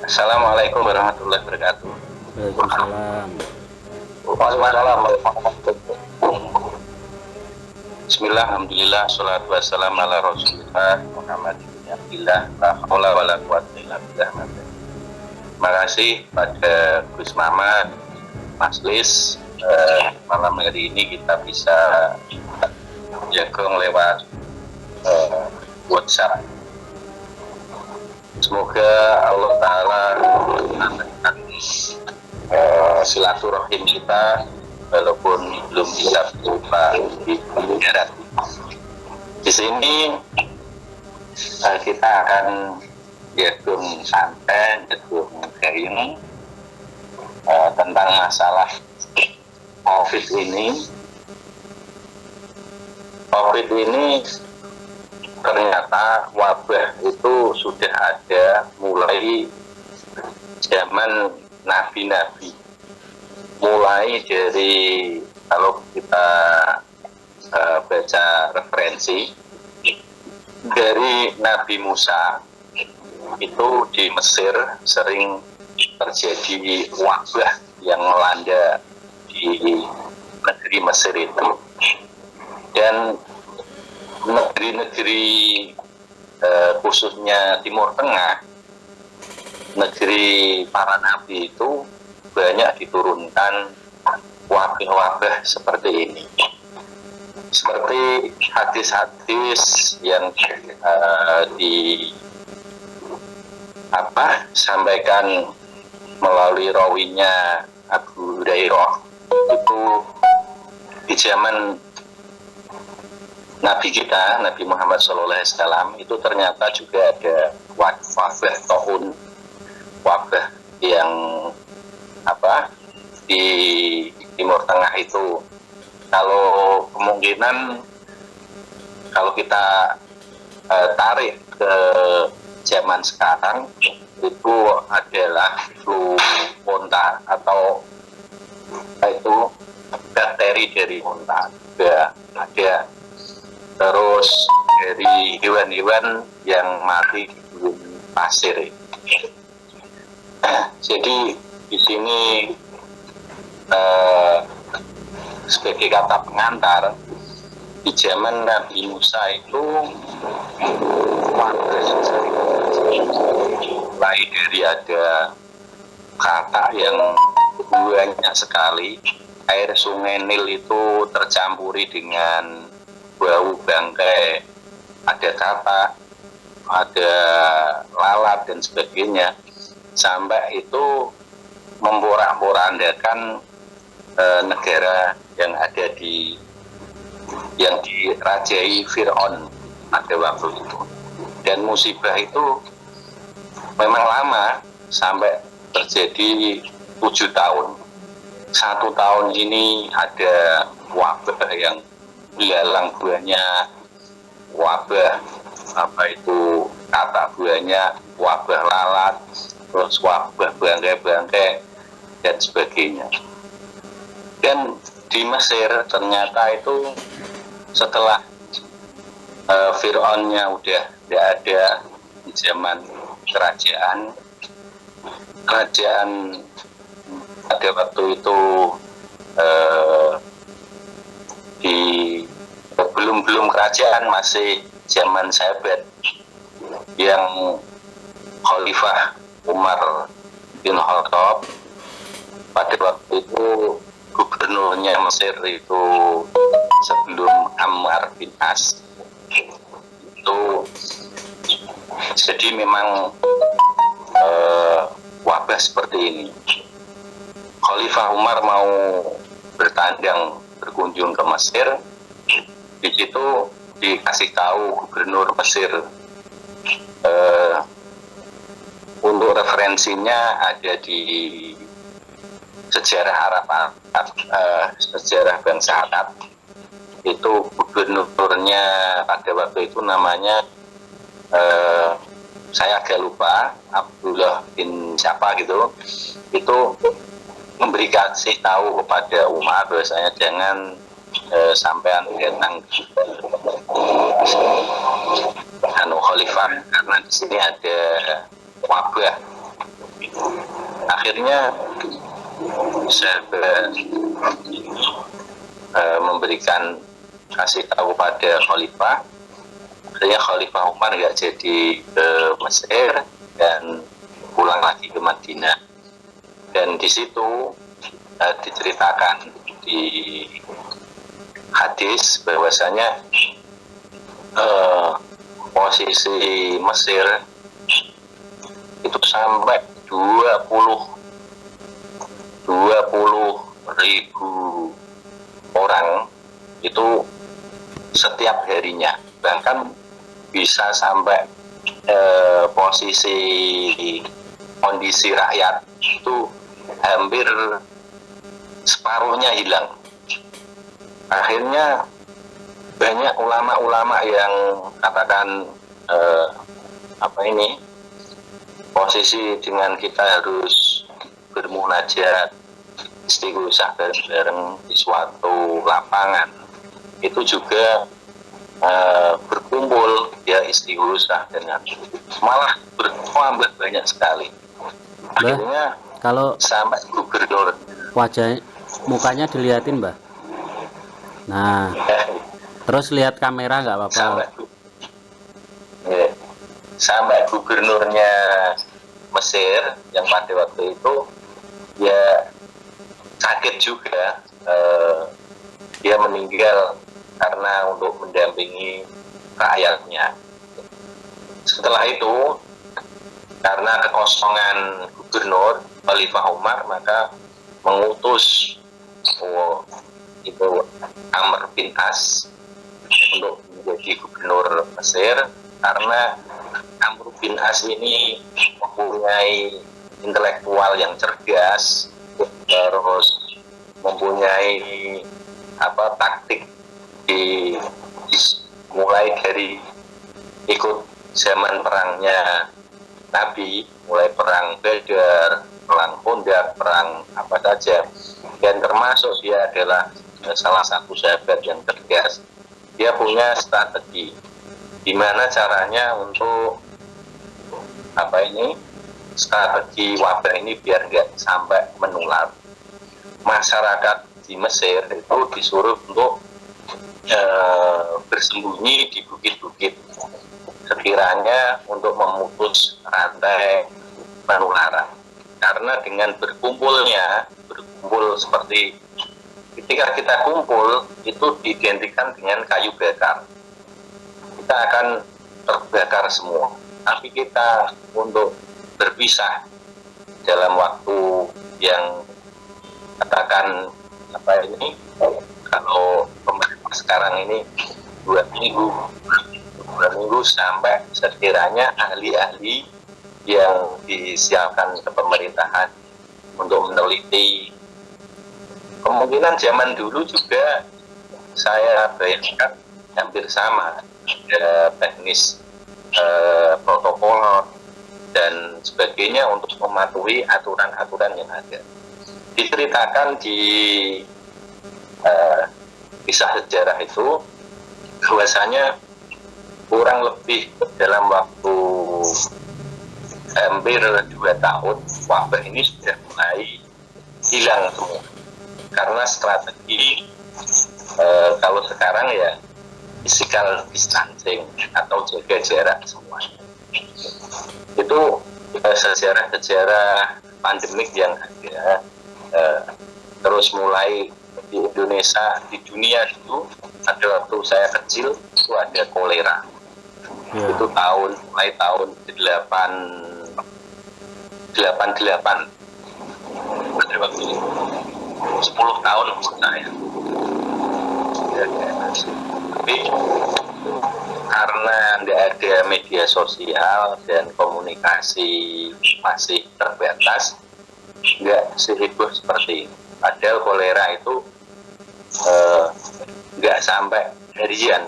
Assalamualaikum warahmatullahi wabarakatuh. Waalaikumsalam. Waalaikumsalam. Bismillah, alhamdulillah, salatu wassalamu ala rasulillah Muhammad bin Abdillah, la haula wa la quwwata illa billah. Terima kasih pada Gus Mamat, Mas Lis. Malam hari ini kita bisa jagung lewat WhatsApp. Semoga Allah Ta'ala menambahkan silaturahim kita walaupun belum bisa berjumpa di darat. Di sini kita akan jagung santai, jagung garing tentang masalah COVID ini. COVID ini ternyata wabah itu sudah ada mulai zaman nabi-nabi, mulai dari kalau kita baca referensi dari Nabi Musa itu di Mesir sering terjadi wabah yang melanda di negeri Mesir itu, dan negeri-negeri khususnya Timur Tengah, negeri para nabi itu banyak diturunkan wabah-wabah seperti ini. Seperti hadis-hadis yang sampaikan melalui rawinya Abu Hurairah, itu di zaman Nabi kita, Nabi Muhammad SAW, itu ternyata juga ada wabah taun, wabah yang di Timur Tengah itu. Kalau kemungkinan kalau kita tarik ke zaman sekarang, itu adalah flu onta atau itu bakteri dari onta ada. Terus dari hewan-hewan yang mati di gurun pasir. Jadi di sini sebagai kata pengantar, di zaman Nabi Musa itu mulai dari ada kata yang banyak sekali, air sungai Nil itu tercampuri dengan bau bangkai, ada kata, ada lalat dan sebagainya, sampai itu memporak-porandakan negara yang ada yang dirajai Fir'aun pada waktu itu. Dan musibah itu memang lama, sampai terjadi 7 tahun. 1 tahun ini ada wabah yang belalang buahnya, wabah kata buahnya, wabah lalat, terus wabah bangkai-bangkai dan sebagainya. Dan di Mesir ternyata itu setelah Fir'aunnya udah tidak ada di zaman kerajaan pada waktu itu belum kerajaan, masih zaman Sahabat yang Khalifah Umar bin Khattab. Pada waktu itu gubernurnya Mesir itu sebelum Ammar bin As itu, jadi memang wabah seperti ini. Khalifah Umar mau berkunjung ke Mesir. Di situ dikasih tahu gubernur Mesir, untuk referensinya ada di sejarah sejarah bangsa Arab, itu gubernurnya pada waktu itu namanya saya agak lupa, Abdullah bin siapa gitu, itu kasih tahu kepada Umar bahwasanya jangan sampean datang khalifah, karena di sini ada wabah akhirnya sahabat memberikan kasih tahu pada Khalifah. Akhirnya Khalifah Umar nggak jadi ke Mesir dan pulang lagi ke Madinah. Dan di situ diceritakan di hadis bahwasanya posisi Mesir itu sampai 20.000 orang itu setiap harinya, bahkan bisa sampai posisi kondisi rakyat itu hampir separuhnya hilang. Akhirnya banyak ulama-ulama yang katakan posisi dengan kita harus bermunajat istighosah bareng-bareng di suatu lapangan itu juga berkumpul ya istighosah dengan malah bertambah banyak sekali. Akhirnya kalau sampai gubernur wajah mukanya diliatin Mbah. Nah, terus lihat kamera nggak apa-apa. Sampai gubernurnya Mesir yang pada waktu itu ya sakit juga, dia meninggal karena untuk mendampingi rakyatnya. Setelah itu karena kekosongan gubernur Khalifah Umar, maka mengutus itu Amr bin As untuk menjadi gubernur Mesir, karena Amr bin As ini mempunyai intelektual yang cerdas, terus mempunyai taktik mulai dari ikut zaman perangnya Nabi, mulai perang Badar, perang Khandaq, perang apa saja, dan termasuk dia adalah salah satu sahabat yang cerdas. Dia punya strategi gimana caranya untuk strategi wabah ini biar nggak sampai menular. Masyarakat di Mesir itu disuruh untuk bersembunyi di bukit-bukit sekiranya untuk memutus rantai penularan. Karena dengan berkumpul seperti ketika kita kumpul itu diidentikan dengan kayu bakar, kita akan terbakar semua. Tapi kita untuk berpisah dalam waktu yang katakan kalau pemerintah sekarang ini 2 minggu sampai sekiranya ahli-ahli yang disiapkan ke pemerintahan untuk meneliti. Kemungkinan zaman dulu juga saya bayangkan hampir sama, ada teknis protokol dan sebagainya untuk mematuhi aturan-aturan yang ada. Diceritakan di kisah sejarah itu bahwasanya kurang lebih dalam waktu hampir 2 tahun wabah ini sudah mulai hilang semua, karena strategi kalau sekarang ya physical distancing atau jaga jarak semuanya. Itu sejarah-sejarah pandemik yang ada. Terus mulai di Indonesia, di dunia itu ada waktu saya kecil itu ada kolera. Itu mulai tahun 88 pada waktu itu 10 tahun umur saya. Tapi karena tidak ada media sosial dan komunikasi masih terbatas, nggak seheboh seperti ini. Padahal kolera itu nggak sampai harian,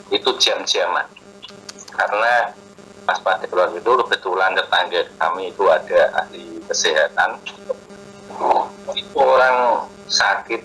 itu jam-jaman. Karena pas pada waktu itu kebetulan tetangga kami itu ada ahli kesehatan, itu orang sakit